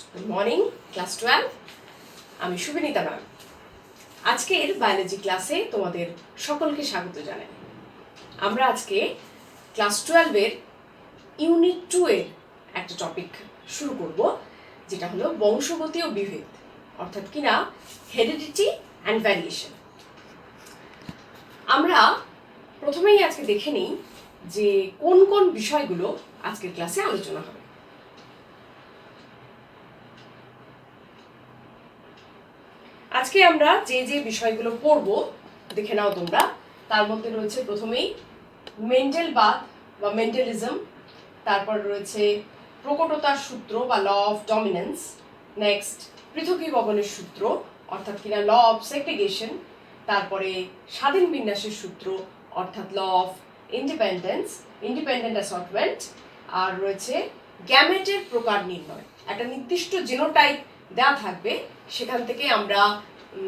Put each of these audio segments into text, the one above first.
Good morning class 12। আমি শুভনীতা ma'am. আজকের biology ক্লাসে তোমাদের সকলকে স্বাগত জানাই। আমরা আজকে ক্লাস 12-এর ইউনিট 2 এর একটা টপিক শুরু করব, যেটা হলো বংশগতি ও বিভেদ, অর্থাৎ কিনা হেরিডিটি অ্যান্ড ভ্যারিয়েশন। আমরা প্রথমেই আজকে দেখে নিই যে কোন কোন বিষয়গুলো আজকের ক্লাসে আলোচনা হবে। আজকে আমরা যে যে বিষয়গুলো পড়ব দেখে নাও তোমরা। তার মধ্যে রয়েছে প্রথমেই মেন্ডেলবাদ বা মেন্ডেলিজম, তারপর রয়েছে প্রকটতার সূত্র বা ল অফ ডমিনেন্স, নেক্সট পৃথকীভবনের সূত্র অর্থাৎ কিনা ল অফ সেগ্রিগেশন, তারপরে স্বাধীন বিন্যাসের সূত্র অর্থাৎ ল অফ ইন্ডিপেন্ডেন্ট অ্যাসর্টমেন্ট, আর রয়েছে গ্যামেটের প্রকার নির্ণয়। একটা নির্দিষ্ট জিনোটাইপ দেওয়া থাকবে, সেখান থেকে আমরা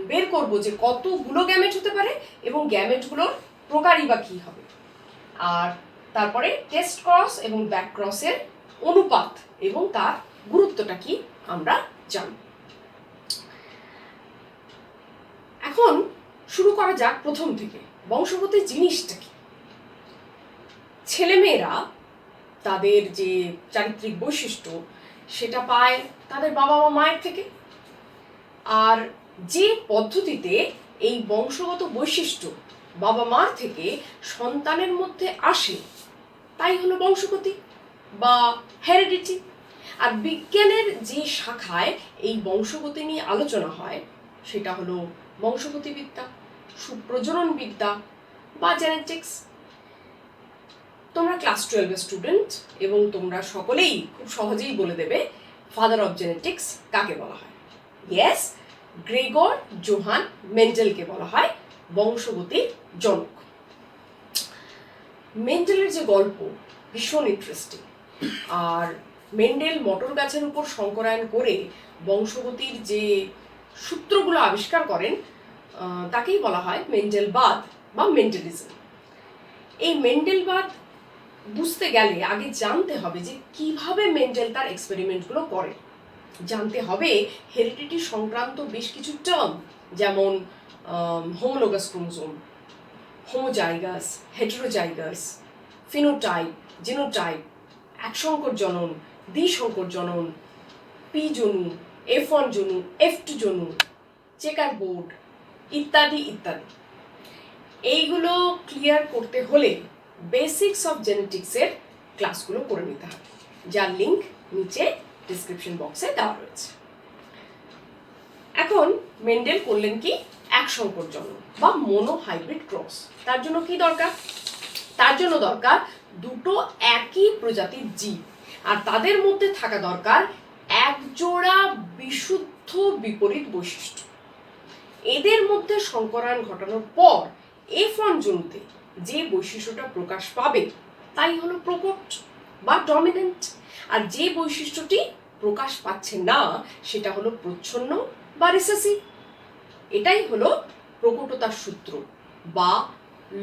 বের করব যে কতগুলো গ্যামেট হতে পারে এবং গ্যামেটগুলোর প্রকারই বা কী হবে। আর তারপরে টেস্ট ক্রস এবং ব্যাক ক্রসের অনুপাত এবং তার গুরুত্বটা কি আমরা জানব। এখন শুরু করা যাক প্রথম থেকে। বংশগতি জিনিসটা কি? ছেলেমেয়েরা তাদের যে চারিত্রিক বৈশিষ্ট্য সেটা পায় তাদের বাবা মা মায়ের থেকে, আর যে পদ্ধতিতে এই বংশগত বৈশিষ্ট্য বাবা মার থেকে সন্তানের মধ্যে আসে তাই হলো বংশগতি বা হেরিডিটি। আর বিজ্ঞানের যে শাখায় এই বংশগতি নিয়ে আলোচনা হয় সেটা হলো বংশগতিবিদ্যা, সুপ্রজননবিদ্যা বা জেনেটিক্স। তোমরা ক্লাস 12-এর স্টুডেন্ট এবং তোমরা সকলেই খুব সহজেই বলে দেবে ফাদার অফ জেনেটিক্স কাকে বলা হয়। ইয়েস, গ্রেগর জোহান মেন্ডেলকে বলা হয় বংশগতির জনক। মেন্ডেলের যে গল্প ভীষণ ইন্টারেস্টিং, আর মেন্ডেল মটর গাছের উপর সংকরায়ন করে বংশগতির যে সূত্রগুলো আবিষ্কার করেন তাকেই বলা হয় মেন্ডেলবাদ বা মেন্ডেলিজম। এই মেন্ডেলবাদ বুঝতে গেলে আগে জানতে হবে যে কিভাবে মেন্ডেল তার এক্সপেরিমেন্টগুলো করে। জানতে হবে হেরিডিটি সংক্রান্ত বেশ কিছু টার্ম, যেমন homologous chromosome, homozygous, heterozygous, phenotype, genotype, একসংকর জনন, দ্বিসংকর জনন, পি জনু, F1 জনু, F2 জনু, চেকার বোর্ড ইত্যাদি ইত্যাদি। এইগুলো ক্লিয়ার করতে হলে বেসিক্স অফ জেনেটিক্সের ক্লাসগুলো করে নিতে হবে, যার লিঙ্ক নিচে ডিসক্রিপশন বক্সে দেওয়া রয়েছে। এখন মেন্ডেল করলেন কি একসংকর জনন বা মোনোহাইব্রিড ক্রস। তার জন্য কি দরকার? তার জন্য দরকার দুটো একই প্রজাতির জীব, আর তাদের মধ্যে থাকা দরকার একজোড়া বিশুদ্ধ বিপরীত বৈশিষ্ট্য। এদের মধ্যে সংকরায়ন ঘটানোর পর F1 জনুতে যে বৈশিষ্ট্যটা প্রকাশ পাবে তাই হলো প্রকট বা ডমিনেন্ট, আর যে বৈশিষ্ট্যটি প্রকাশ পাচ্ছে না সেটা হলো প্রচ্ছন্ন বা রিসেসিভ। এটাই হলো প্রকটতার সূত্র বা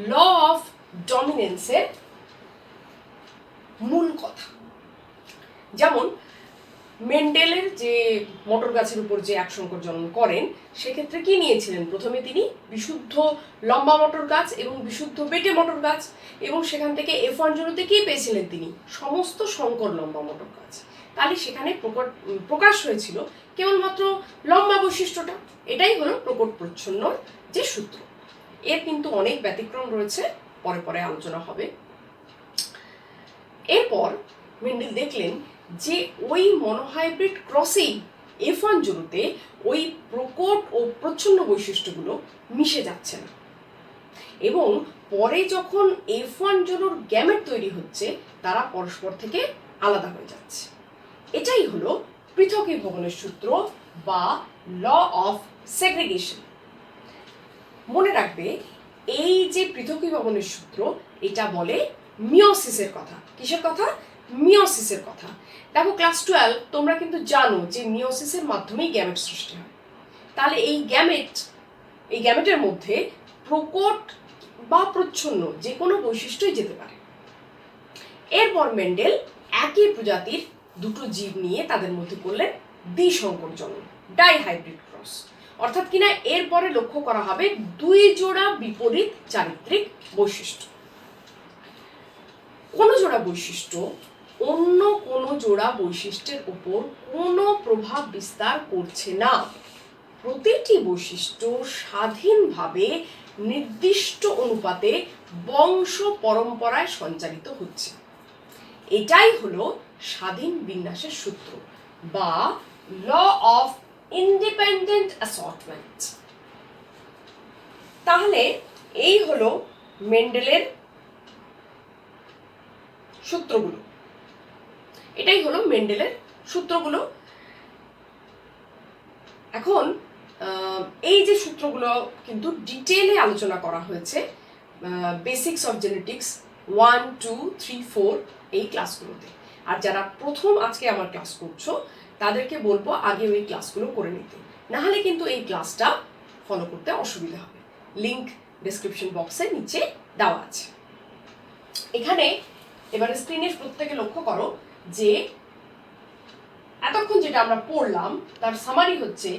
ল অফ ডমিনেন্সের মূল কথা। যেমন মেন্ডেলের যে মটর গাছের উপর যে একসংকর জনন করেন সেক্ষেত্রে কি নিয়েছিলেন? প্রথমে তিনি বিশুদ্ধ লম্বা মটর গাছ এবং বিশুদ্ধ বেটে মটর গাছ, এবং সেখান থেকে F1 জনুতে কি পেয়েছিলেন তিনি? সমস্ত সংকর লম্বা মটর গাছ। তাহলে সেখানে প্রকাশ হয়েছিল কেবলমাত্র লম্বা বৈশিষ্ট্যটা। এটাই হলো প্রকট প্রচ্ছন্ন যে সূত্র। এর কিন্তু অনেক ব্যতিক্রম রয়েছে, পরে পরে আলোচনা হবে। এরপর মেন্ডেল দেখলেন যে ওই মনোহাইব্রিড ক্রসেই F1 জনুতে ওই প্রকট ও প্রচ্ছন্ন বৈশিষ্ট্যগুলো মিশে যাচ্ছে না, এবং পরে যখন F1 জনুর গ্যামেট তৈরি হচ্ছে তারা পরস্পর থেকে আলাদা হয়ে যাচ্ছে। এটাই হলো পৃথকীভবনের সূত্র বা ল অফ সেগ্রিগেশন। মনে রাখবে এই যে পৃথকীভবনের সূত্র এটা বলে মিওসিসের কথা। কিসের কথা? মিওসিসের কথা। দেখো ক্লাস 12 তোমরা কিন্তু জানো যে মিওসিসের মাধ্যমেই গ্যামেট সৃষ্টি হয়। তাহলে এই গ্যামেটের মধ্যে প্রকট বা প্রচ্ছন্ন যে কোনো বৈশিষ্ট্যই যেতে পারে। এরপর মেন্ডেল একই প্রজাতির দুটো জীব নিয়ে তাদের মধ্যে করলেন দ্বিসংকর জনন, ডাইহাইব্রিড ক্রস। অর্থাৎ কিনা এরপরে লক্ষ্য করা হবে 2 জোড়া বিপরীত চারিত্রিক বৈশিষ্ট্য। কোনো জোড়া বৈশিষ্ট্য অন্য কোনো জোড়া বৈশিষ্ট্যের উপর কোনো প্রভাব বিস্তার করছে না, প্রতিটি বৈশিষ্ট্য স্বাধীনভাবে নির্দিষ্ট অনুপাতে বংশ পরম্পরায় সঞ্চালিত হচ্ছে। এটাই হলো স্বাধীন বিন্যাসের সূত্র বা ল অফ ইন্ডিপেন্ডেন্ট অ্যাসর্টমেন্ট। তাহলে এই হলো মেন্ডেলের সূত্রগুলো, এটাই হলো মেন্ডেলের সূত্রগুলো। এখন এই যে সূত্রগুলো কিন্তু ডিটেইলে আলোচনা করা হয়েছে বেসিক্স অফ জেনেটিক্স 1, 2, 3, 4 এই ক্লাসগুলোতে। আর যারা প্রথম আজকে আমার ক্লাস করছো তাদেরকে বলবো আগে ওই ক্লাসগুলো করে নিতে, নাহলে কিন্তু এই ক্লাসটা ফলো করতে অসুবিধা হবে। লিংক ডেসক্রিপশন বক্সে নিচে দেওয়া আছে। এখানে এবারে স্ক্রিনের প্রত্যেকে লক্ষ্য করো যে এতক্ষণ যেটা আমরা পড়লাম তার সামারি হচ্ছে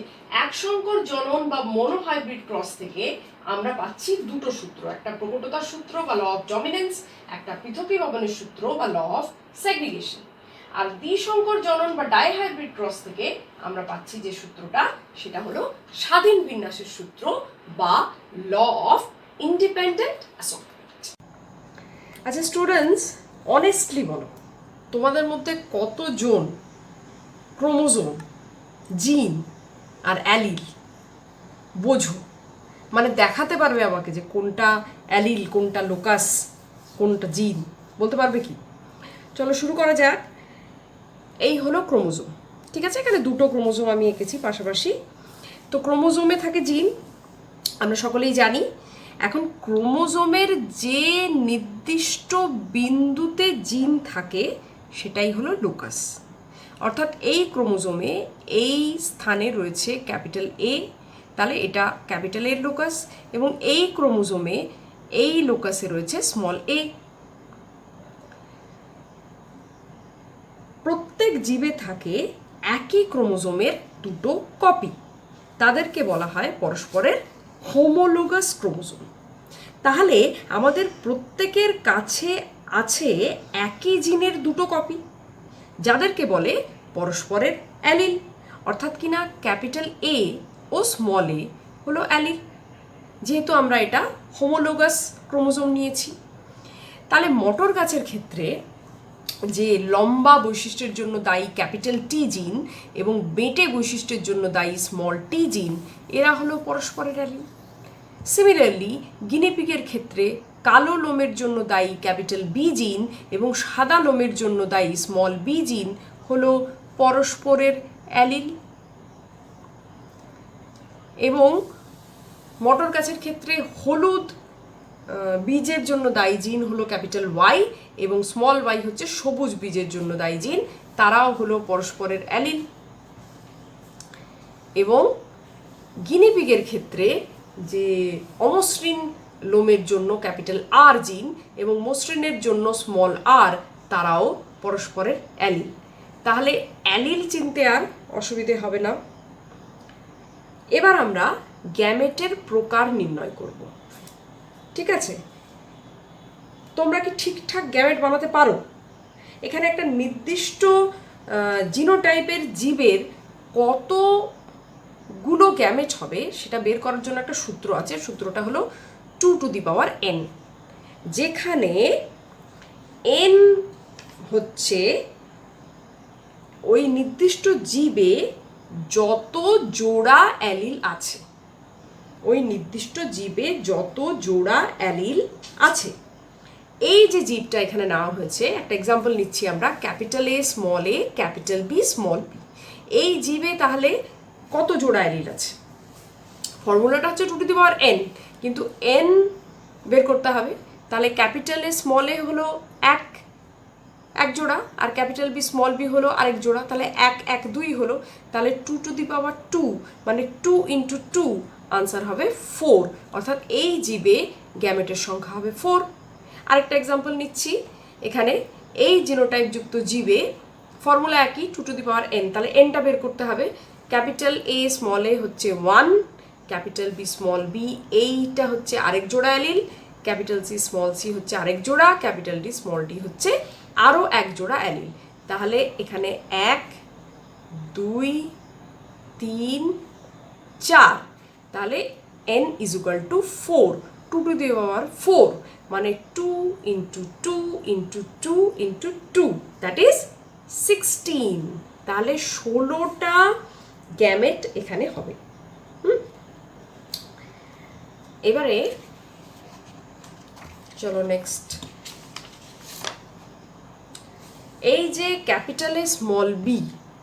একসংকর জনন বা মনোহাইব্রিড ক্রস থেকে আমরা পাচ্ছি দুটো সূত্র, একটা প্রকটতার সূত্র বা ল অফ ডমিনেন্স, একটা পৃথকীকরণের সূত্র বা ল অফ সেগ্রিগেশন। আর দ্বিসংকর জনন বা ডাইহাইব্রিড ক্রস থেকে আমরা পাচ্ছি যে সূত্রটা সেটা হলো স্বাধীন বিন্যাসের সূত্র বা ল অফ ইন্ডিপেন্ডেন্ট অ্যাসর্টমেন্ট। আচ্ছা স্টুডেন্টস, অনেস্টলি বলো তোমাদের মধ্যে কতজন ক্রোমোজোম, জিন আর অ্যালিল বোঝো? মানে দেখাতে পারবে আমাকে যে কোনটা অ্যালিল, কোনটা লোকাস, কোনটা জিন, বলতে পারবে কি? চলো শুরু করা যাক। এই হলো ক্রোমোজোম, ঠিক আছে? এখানে দুটো ক্রোমোজোম আমি এঁকেছি পাশাপাশি। তো ক্রোমোজোমে থাকে জিন, আমরা সকলেই জানি। এখন ক্রোমোজোমের যে নির্দিষ্ট বিন্দুতে জিন থাকে সেটাই হলো লোকাস। অর্থাৎ এই ক্রোমোজোমে এই স্থানে রয়েছে ক্যাপিটাল এ, তাহলে এটা ক্যাপিটাল এর লোকাস, এবং এই ক্রোমোজোমে এই লোকাসে রয়েছে স্মল এ। প্রত্যেক জীবে থাকে একই ক্রোমোজোমের দুটো কপি, তাদেরকে বলা হয় পরস্পরের হোমোলোগাস ক্রোমোজোম। তাহলে আমাদের প্রত্যেকের কাছে আছে একই জিনের দুটো কপি, যাদেরকে বলে পরস্পরের অ্যালিল। অর্থাৎ কিনা ক্যাপিটাল এ ও স্মল এ হলো অ্যালিল, যেহেতু আমরা এটা হোমোলোগাস ক্রোমোজোম নিয়েছি। তাহলে মটর গাছের ক্ষেত্রে যে লম্বা বৈশিষ্ট্যের জন্য দায়ী ক্যাপিটাল টি জিন এবং বেঁটে বৈশিষ্ট্যের জন্য দায়ী স্মল টি জিন, এরা হলো পরস্পরের অ্যালিল। সিমিলারলি গিনিপিগের ক্ষেত্রে কালো লোমের জন্য দায়ী ক্যাপিটাল বি জিন এবং সাদা লোমের জন্য দায়ী স্মল বি জিন হলো পরস্পরের অ্যালিল। এবং মটর গাছের ক্ষেত্রে হলুদ বীজের জন্য দায়ী জিন হলো ক্যাপিটাল ওয়াই এবং স্মল ওয়াই হচ্ছে সবুজ বীজের জন্য দায়ী জিন, তারাও হলো পরস্পরের অ্যালিল। এবং গিনিপিগের ক্ষেত্রে যে অমসৃণ লোমের জন্য ক্যাপিটাল আর জিন এবং মসৃণের জন্য স্মল আর, তারাও পরস্পরের অ্যালিল। তাহলে অ্যালিল চিনতে আর অসুবিধে হবে না। এবার আমরা গ্যামেটের প্রকার নির্ণয় করব, ঠিক আছে? তোমরা কি ঠিকঠাক গ্যামেট বানাতে পারো? এখানে একটা নির্দিষ্ট জিনোটাইপের জীবের কতগুলো গ্যামেট হবে সেটা বের করার জন্য একটা সূত্র আছে। সূত্রটা হলো 2n, যেখানে n হচ্ছে ওই নির্দিষ্ট জীবে যত জোড়া অ্যালিল আছে, ওই নির্দিষ্ট জীবে যত জোড়া অ্যালিল আছে। এই যে জীবটা এখানে নেওয়া হয়েছে, একটা এক্সাম্পল নিচ্ছি আমরা, capital A small A capital B small B. এই জীবে তাহলে কত জোড়া অ্যালিল আছে? ফর্মুলাটা হচ্ছে 2n, কিন্তু n বের করতে হবে। তাহলে ক্যাপিটাল এ স্মল এ হলো এক জোড়া, আর ক্যাপিটাল বি স্মল বি হলো আরেক জোড়া, তাহলে 1 2 হলো। তাহলে 2 মানে 2 × 2, আনসার হবে 4। অর্থাৎ এই জীবে গ্যামেটের সংখ্যা হবে 4। আরেকটা এক্সাম্পল নিচ্ছি, এখানে এই জিনোটাইপ যুক্ত জীবে ফর্মুলা একই, 2 টু দি পাওয়ার n। তাহলে nটা বের করতে হবে। ক্যাপিটাল A স্মল a হচ্ছে 1, ক্যাপিটাল B স্মল b এইটা হচ্ছে আরেক জোড়া allele, capital C small c হচ্ছে আরেক জোড়া, ক্যাপিটাল D স্মল d হচ্ছে আরও এক জোড়া অ্যালিল। তাহলে এখানে 1 2 3 4, তাহলে n is equal to 4, 2 to the power 4 মানে 2 into 2 into 2 into 2, that is 16। তাহলে 16টা গ্যামেট এখানে হবে। এবারে চলো নেক্সট, এই যে capital A small B,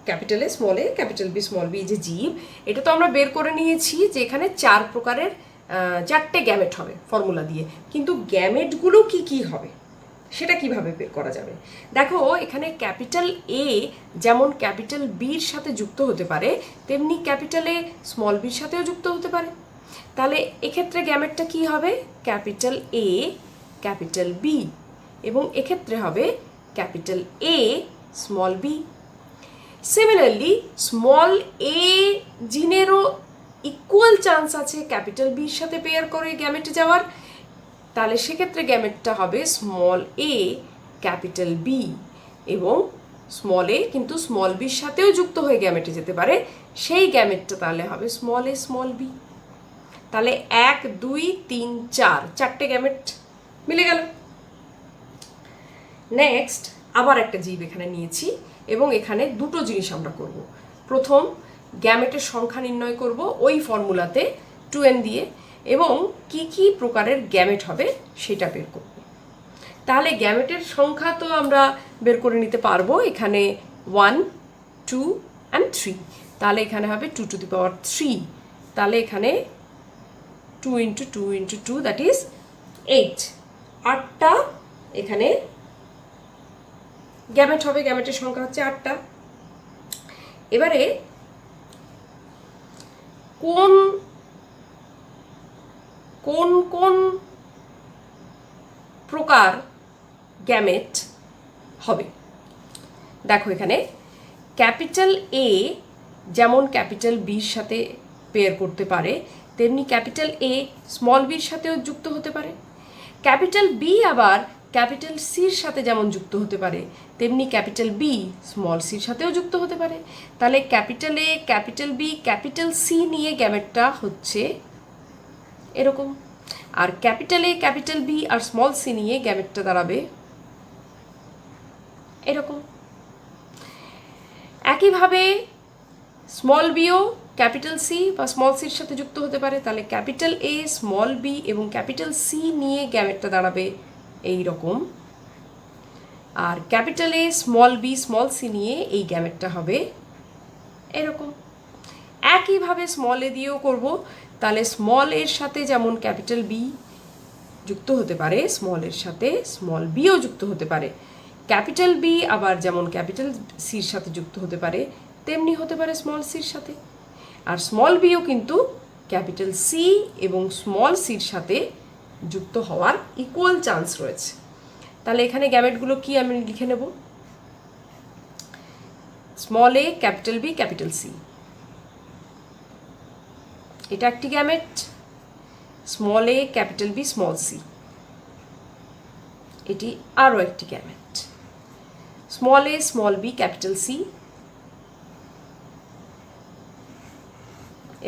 capital A small A capital B small B যে জীব, এটা তো আমরা বের করে নিয়েছি যে এখানে 4 প্রকারের 4টে গ্যামেট হবে ফর্মুলা দিয়ে, কিন্তু গ্যামেটগুলো কি কি হবে সেটা কিভাবে বের করা যাবে? দেখো এখানে ক্যাপিটাল এ যেমন ক্যাপিটাল বির সাথে যুক্ত হতে পারে, তেমনি ক্যাপিটাল এ স্মল বির সাথেও যুক্ত হতে পারে। তাহলে এক্ষেত্রে গ্যামেটটা কি হবে? ক্যাপিটাল এ ক্যাপিটাল বি, এবং এক্ষেত্রে হবে capital A small B. Similarly small A জিনেরও ইকুয়াল চান্স আছে ক্যাপিটাল বির সাথে পেয়ার করে গ্যামেটে যাওয়ার, তাহলে সেক্ষেত্রে গ্যামেটটা হবে স্মল এ ক্যাপিটাল বি, এবং স্মল এ কিন্তু স্মল বির সাথেও যুক্ত হয়ে গ্যামেটে যেতে পারে, সেই গ্যামেটটা তাহলে হবে স্মল এ স্মল বি। তাহলে 1 2 3 4 4টে গ্যামেট মিলে গেল। নেক্সট আবার একটা জীব এখানে নিয়েছি, এবং এখানে দুটো জিনিস আমরা করব। প্রথম, গ্যামেটের সংখ্যা নির্ণয় করব ওই ফর্মুলাতে 2n দিয়ে, এবং কি কি প্রকারের গ্যামেট হবে সেটা বের করব। তাহলে গ্যামেটের সংখ্যা তো আমরা বের করে নিতে পারবো, এখানে 1 2 and 3, তাহলে এখানে হবে 2 টু দি পাওয়ার 3, তাহলে এখানে 2 ইন্টু 2 ইন্টু 2 দ্যাট ইজ 8, 8টা এখানে গ্যামেট হবে, গ্যামেটের সংখ্যা হচ্ছে 8টা। এবারে কোন কোন কোন প্রকার গ্যামেট হবে দেখো, এখানে ক্যাপিটাল এ যেমন ক্যাপিটাল বির সাথে পেয়ার করতে পারে, তেমনি ক্যাপিটাল এ স্মল বির সাথেও যুক্ত হতে পারে। ক্যাপিটাল বি আবার ক্যাপিটাল সির সাথে যেমন যুক্ত হতে পারে, তেমনি ক্যাপিটাল বি স্মল সির সাথেও যুক্ত হতে পারে। তাহলে capital A capital B capital C নিয়ে গ্যামেটটা হচ্ছে এরকম, আর ক্যাপিটাল এ ক্যাপিটাল বি আর স্মল সি নিয়ে গ্যামেটটা দাঁড়াবে এরকম। একইভাবে স্মল বিও ক্যাপিটাল সি বা স্মল সির সাথে যুক্ত হতে পারে, তাহলে ক্যাপিটাল এ স্মল বি এবং ক্যাপিটাল সি নিয়ে গ্যামেটটা দাঁড়াবে এই রকম, আর capital A small B small C নিয়ে এই গ্যামেটটা হবে এরকম। একইভাবে স্মল এ দিয়েও করব, তাহলে স্মল এর সাথে যেমন ক্যাপিটাল বি যুক্ত হতে পারে, স্মল এর সাথে স্মল বিও যুক্ত হতে পারে। ক্যাপিটাল বি আবার যেমন ক্যাপিটাল সির সাথে যুক্ত হতে পারে, তেমনি হতে পারে স্মল সির সাথে। আর স্মল বিও কিন্তু ক্যাপিটাল সি এবং স্মল সির সাথে যুক্ত হওয়ার ইকুয়াল চান্স রয়েছে। তাহলে এখানে গ্যামেটগুলো কি আমি লিখে নেব, small A capital B capital C, এটা একটি gamete. Small A capital B small C, এটি আরও একটি গ্যামেট। স্মল এ স্মল বি ক্যাপিটাল সি,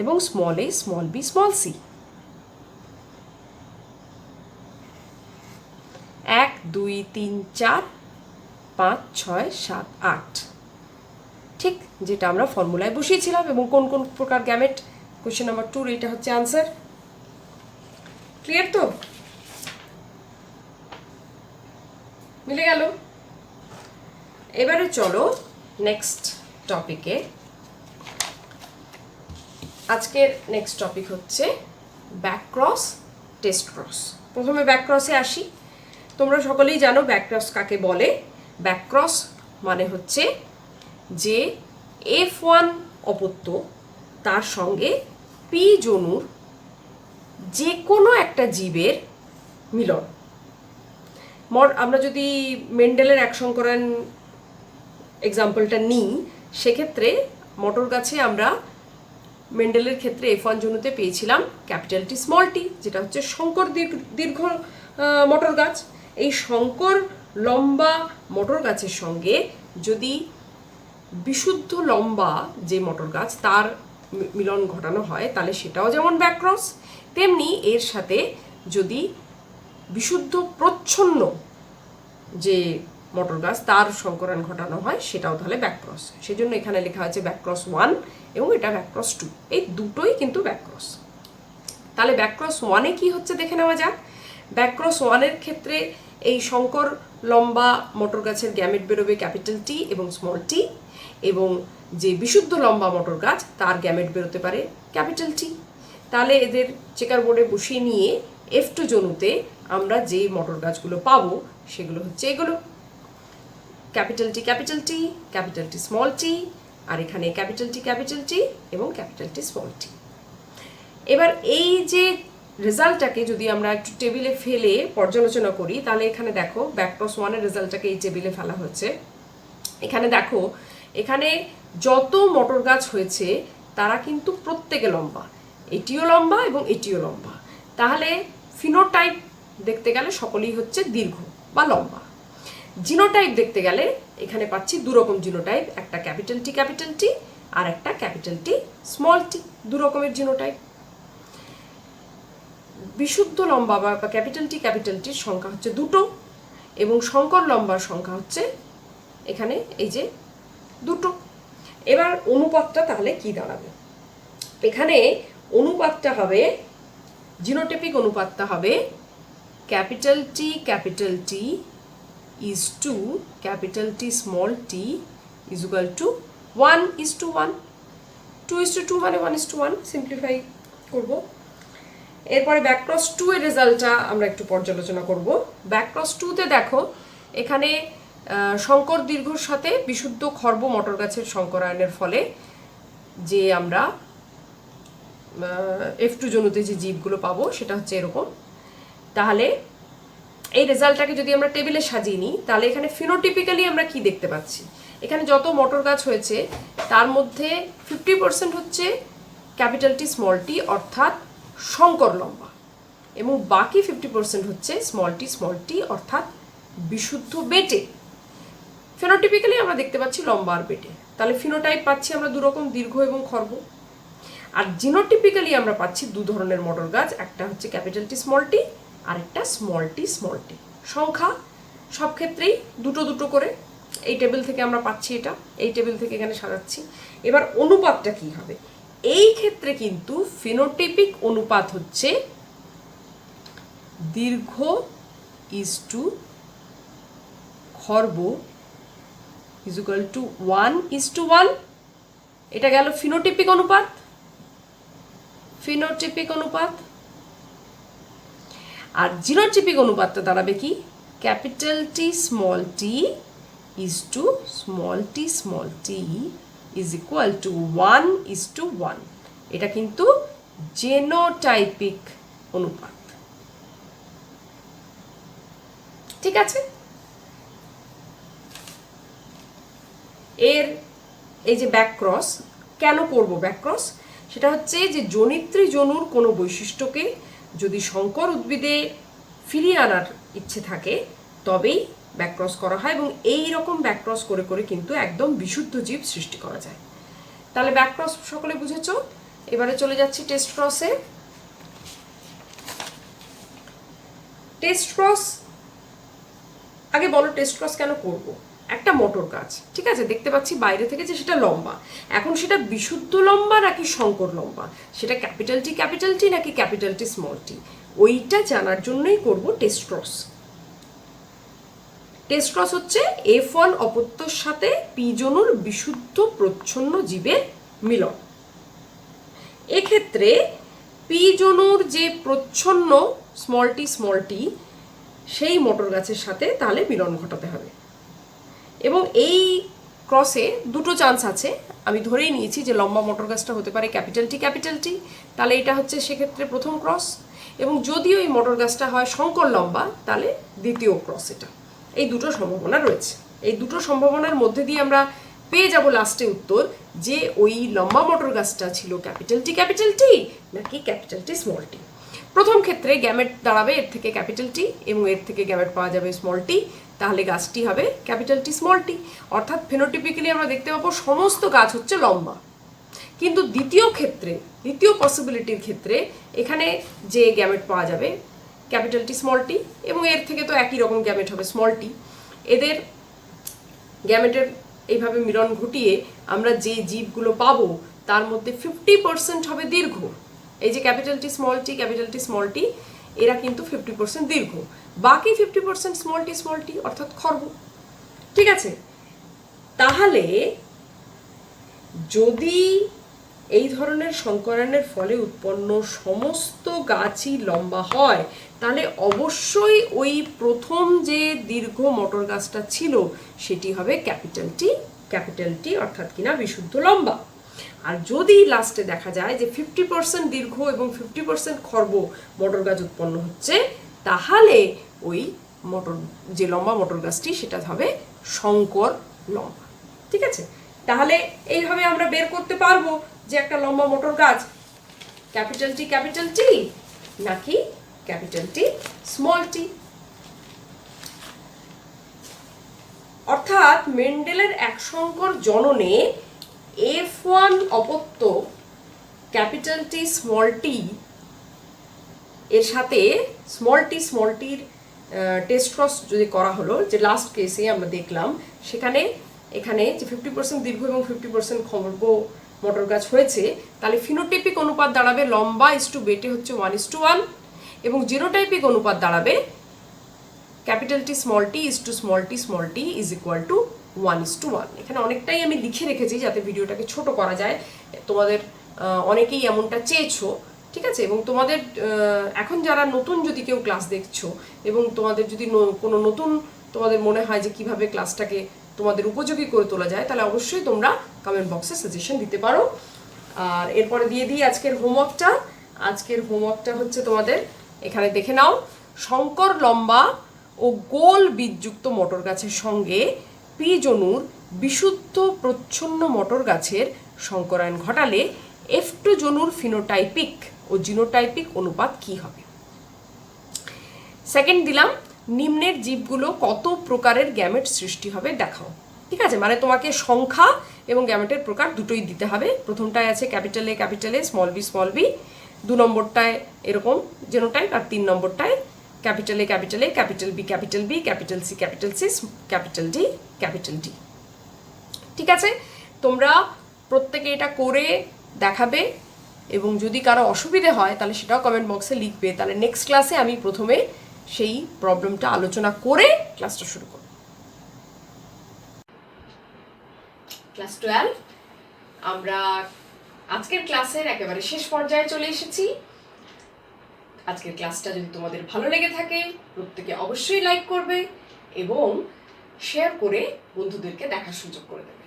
এবং স্মল এ স্মল বি স্মল সি। 1 2 3 4 5 6 7 8, ঠিক যেটা আমরা ফর্মুলায় বসিয়েছিলাম। এবং কোন কোন প্রকার গ্যামেট, কোয়েশ্চেন নাম্বার 2 এটা হচ্ছে আনসার। ক্লিয়ার তো? মিলে গেল। এবারে চলো নেক্সট টপিকে। আজকের নেক্সট টপিক হচ্ছে ব্যাকক্রস টেস্ট ক্রস। প্রথমে ব্যাকক্রসে আসি। তোমরা সকলেই জানো ব্যাকক্রস কাকে বলে। ব্যাকক্রস মানে হচ্ছে যে F1 অপত্য তার সঙ্গে পি জনুর যে কোনো একটা জীবের মিলন। আমরা যদি মেন্ডেলের এক সংকরায়ন এক্সাম্পলটা নিই, সেক্ষেত্রে মটর গাছে আমরা মেন্ডেলের ক্ষেত্রে F1 জনুতে পেয়েছিলাম ক্যাপিটাল টি স্মল টি, যেটা হচ্ছে শঙ্কর দীর্ঘ মটর গাছ। এই শঙ্কর লম্বা মটর গাছের সঙ্গে যদি বিশুদ্ধ লম্বা যে মটর গাছ তার মিলন ঘটানো হয়, তাহলে সেটাও যেমন ব্যাকক্রস, তেমনি এর সাথে যদি বিশুদ্ধ প্রচ্ছন্ন যে মটর গাছ তার সংকরণ ঘটানো হয়, সেটাও তাহলে ব্যাকক্রস। সেই জন্য এখানে লেখা আছে ব্যাকক্রস 1 এবং এটা ব্যাকক্রস 2, এই দুটোই কিন্তু ব্যাকক্রস। তাহলে ব্যাকক্রস 1-এ কি হচ্ছে দেখে নেওয়া যাক। ব্যাকক্রস 1-এর ক্ষেত্রে এই শঙ্কর লম্বা মটর গাছের গ্যামেট বেরোবে ক্যাপিটাল টি এবং স্মল টি, এবং যে বিশুদ্ধ লম্বা মটর গাছ তার গ্যামেট বেরোতে পারে ক্যাপিটাল টি। তাহলে এদের চেকার বোর্ডে বসিয়ে নিয়ে F2 জনুতে আমরা যে মটর গাছগুলো পাবো সেগুলো হচ্ছে এগুলো, capital T capital T small T, আর এখানে ক্যাপিটাল টি এবং ক্যাপিটাল টি স্মল টি। এবার এই যে রেজাল্টটাকে যদি আমরা একটু টেবিলে ফেলে পর্যালোচনা করি, তাহলে এখানে দেখো ব্যাকক্রস 1-এর রেজাল্টটাকে এই টেবিলে ফেলা হয়েছে। এখানে দেখো, এখানে যত মটর গাছ হয়েছে তারা কিন্তু প্রত্যেকে লম্বা, এটিও লম্বা এবং এটিও লম্বা। তাহলে ফিনোটাইপ দেখতে গেলে সকলেই হচ্ছে দীর্ঘ বা লম্বা। জিনোটাইপ দেখতে গেলে এখানে পাচ্ছি দু রকম জিনোটাইপ, একটা ক্যাপিটাল টি আর একটা ক্যাপিটাল টি স্মল টি, দু রকমের জিনোটাইপ। বিশুদ্ধ লম্বা বা ক্যাপিটাল টির সংখ্যা হচ্ছে দুটো, এবং শঙ্কর লম্বার সংখ্যা হচ্ছে এখানে এই যে দুটো। এবার অনুপাতটা তাহলে কি দাঁড়াবে? এখানে অনুপাতটা হবে, জিনোটাইপিক অনুপাতটা হবে capital T is to capital T small t is equal to 1:1, 2:2 মানে 1:1 সিম্পলিফাই করব। এরপরে ব্যাকক্রস 2 এর রেজাল্টটা আমরা একটু পর্যালোচনা করব। ব্যাকক্রস 2-তে দেখো, এখানে শঙ্কর দীর্ঘর সাথে বিশুদ্ধ খর্ব মটর গাছের সংকরায়নের ফলে যে আমরা F2 জনুতে যে জীবগুলো পাবো সেটা হচ্ছে এরকম। তাহলে এই রেজাল্টটাকে যদি আমরা টেবিলে সাজিয়ে নিই, তাহলে এখানে ফিনোটিপিক্যালি আমরা কি দেখতে পাচ্ছি? এখানে যত মটর গাছ হয়েছে তার মধ্যে 50% হচ্ছে ক্যাপিটাল টি স্মল টি অর্থাৎ শঙ্কর লম্বা, এবং বাকি 50% হচ্ছে স্মল টি অর্থাৎ বিশুদ্ধ বেটে। ফিনোটিপিক্যালি আমরা দেখতে পাচ্ছি লম্বা আর বেটে। তাহলে ফিনোটাইপ পাচ্ছি আমরা দু রকম, দীর্ঘ এবং খর্ব। আর জিনোটিপিক্যালি আমরা পাচ্ছি দু ধরনের মটর গাছ, একটা হচ্ছে ক্যাপিটাল টি স্মল টি আর একটা স্মল টি। সংখ্যা সব ক্ষেত্রেই দুটো দুটো করে এই টেবিল থেকে আমরা পাচ্ছি, এটা এই টেবিল থেকে এখানে সাজাচ্ছি। এবার অনুপাতটা কি হবে? এই ক্ষেত্রে কিন্তু ফিনোটাইপিক অনুপাত হচ্ছে দীর্ঘ ইজ টু খর্ব ইজ ইকুয়াল টু 1:1। এটা গেল ফিনোটাইপিক অনুপাত। আর জিনোটাইপিক অনুপাতটা দাঁড়াবে কি? Capital T small T is to small T is equal to 1:1। এটা কিন্তু জেনোটাইপিক অনুপাত। ঠিক আছে? এর এই যে ব্যাকক্রস কেন করব? ব্যাকক্রস সেটা হচ্ছে যে জনিত্রী জনুর কোনো বৈশিষ্ট্যকে যদি শঙ্কর উদ্ভিদে ফিরিয়ে আনার ইচ্ছে থাকে তবেই ব্যাকক্রস করা হয়, এবং এই রকম ব্যাকক্রস করে করে কিন্তু একদম বিশুদ্ধ জীব সৃষ্টি করা যায়। তাহলে ব্যাকক্রস সকলে বুঝেছো। এবারে চলে যাচ্ছি টেস্ট ক্রসে। টেস্ট ক্রস আগে বলো, টেস্ট ক্রস কেন করব? একটা মটর গাছ, ঠিক আছে, দেখতে পাচ্ছি বাইরে থেকে যে সেটা লম্বা। এখন সেটা বিশুদ্ধ লম্বা নাকি শঙ্কর লম্বা, সেটা ক্যাপিটাল টি নাকি ক্যাপিটাল টি স্মল টি, ওইটা জানার জন্যই করব টেস্ট ক্রস। টেস্ট ক্রস হচ্ছে F1 অপত্যর সাথে পি জনুর বিশুদ্ধ প্রচ্ছন্ন জীবের মিলন। এক্ষেত্রে পি জনুর যে প্রচ্ছন্ন স্মল টি সেই মটর গাছের সাথে তাহলে মিলন ঘটাতে হবে, এবং এই ক্রসে দুটো চান্স আছে। আমি ধরেই নিয়েছি যে লম্বা মটর গাছটা হতে পারে ক্যাপিটাল টি, তাহলে এটা হচ্ছে সেক্ষেত্রে প্রথম ক্রস, এবং যদিও এই মটর গাছটা হয় শঙ্কর লম্বা তাহলে দ্বিতীয় ক্রস। এটা এই দুটো সম্ভাবনা রয়েছে। এই দুটো সম্ভাবনার মধ্যে দিয়ে আমরা পেয়ে যাব লাস্টে উত্তর যে ওই লম্বা মটর গাছটা ছিল ক্যাপিটাল টি নাকি ক্যাপিটাল টি স্মল টি। প্রথম ক্ষেত্রে গ্যামেট দাঁড়াবে এর থেকে ক্যাপিটাল টি এবং এর থেকে গ্যামেট পাওয়া যাবে স্মল টি, তাহলে গাছটি হবে ক্যাপিটাল টি স্মল টি। অর্থাৎ ফেনোটিপিক্যালি আমরা দেখতে পাবো সমস্ত গাছ হচ্ছে লম্বা। কিন্তু দ্বিতীয় পসিবিলিটির ক্ষেত্রে এখানে যে গ্যামেট পাওয়া যাবে ক্যাপিটাল টি স্মল টি এবং এর থেকে তো একই রকম গ্যামেট হবে স্মল টি, এদের গ্যামেটের এইভাবে মিলন ঘটিয়ে আমরা যে জীবগুলো পাবো তার মধ্যে 50% হবে দীর্ঘ। এই যে ক্যাপিটাল টি স্মল টি এরা কিন্তু 50% দীর্ঘ, বাকি 50% স্মল টি অর্থাৎ খর্ব। ঠিক আছে, তাহলে যদি এই ধরনের সংকরায়নের ফলে উৎপন্ন সমস্ত গাছই লম্বা হয় তাহলে অবশ্যই ওই প্রথম যে দীর্ঘ মটর গাছটা ছিল সেটি হবে ক্যাপিটাল টি অর্থাৎ কিনা বিশুদ্ধ লম্বা। আর যদি লাস্টে দেখা যায় যে 50% দীর্ঘ এবং 50% খর্ব মটর গাছ উৎপন্ন হচ্ছে তাহলে ওই যে লম্বা মটর গাছটি সেটা হবে শঙ্কর লম্বা। ঠিক আছে, তাহলে এইভাবে আমরা বের করতে পারবো যে একটা লম্বা মটর গাছ ক্যাপিটাল টি নাকি ক্যাপিটাল টি স্মল টি। অর্থাৎ মেন্ডেলের এক সংকর জননে F1 অপত্য ক্যাপিটাল টি স্মল টি এর সাথে স্মল টির টেস্ট ক্রস যদি করা হলো, যে লাস্ট কেসে আমরা দেখলাম এখানে যে 50% দীর্ঘ এবং 50% খর্ব মটর গাছ হয়েছে, তাহলে ফিনোটাইপিক অনুপাত দাঁড়াবে লম্বা ইস টু বেটে হচ্ছে 1:1 এবং জিনোটাইপিক অনুপাত দাঁড়াবে capital T is to small T is equal to 1:1। এখানে অনেকটাই আমি লিখে রেখেছি যাতে ভিডিওটাকে ছোট করা যায়, তোমাদের অনেকেই এমনটা চেয়েছো। ঠিক আছে, এবং তোমাদের এখন যারা নতুন যদি কেউ ক্লাস দেখছো এবং তোমাদের যদি কোনো নতুন তোমাদের মনে হয় যে কিভাবে ক্লাসটাকে তোমাদের উপযোগী করে তোলা যায় তাহলে অবশ্যই তোমরা কমেন্ট বক্সে সাজেশন দিতে পারো। আর এরপরে দিয়ে দিই আজকের হোমওয়ার্কটা হচ্ছে তোমাদের এখানে দেখে নাও, শঙ্কর লম্বা ও গোল বীজযুক্ত মটর গাছের সঙ্গে পি জনুর বিশুদ্ধ প্রচ্ছন্ন মটর গাছের সংকরায়ন ঘটালে F2 জনুর ফিনোটাইপিক ও জিনোটাইপিক অনুপাত কি হবে। সেকেন্ড দিলাম, নিম্নের জীবগুলো কত প্রকারের গ্যামেট সৃষ্টি হবে দেখাও। ঠিক আছে, মানে তোমাকে সংখ্যা এবং গ্যামেটের প্রকার দুটোই দিতে হবে। প্রথমটায় আছে ক্যাপিটাল এ স্মল বি, 2 নম্বরটায় এরকম জেনোটাইপ, আর 3 নম্বরটায় capital A capital B capital C capital D. ঠিক আছে, তোমরা প্রত্যেকে এটা করে দেখাবে এবং যদি কারো অসুবিধে হয় তাহলে সেটাও কমেন্ট বক্সে লিখবে। তাহলে নেক্সট ক্লাসে আমি প্রথমে সেই প্রবলেমটা আলোচনা করে ক্লাসটা শুরু করব। ক্লাস 12 আমরা আজকের ক্লাসের একেবারে শেষ পর্যায়ে চলে এসেছি। আজকের ক্লাসটা যদি তোমাদের ভালো লেগে থাকে প্রত্যেকে অবশ্যই লাইক করবে এবং শেয়ার করে বন্ধুদেরকে দেখার সুযোগ করে দেবে।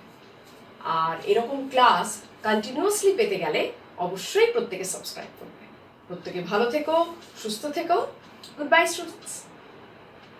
আর এরকম ক্লাস কন্টিনিউয়াসলি পেতে গেলে অবশ্যই প্রত্যেকে সাবস্ক্রাইব করবে। প্রত্যেকে ভালো থেকো, সুস্থ থেকো। Good bye students.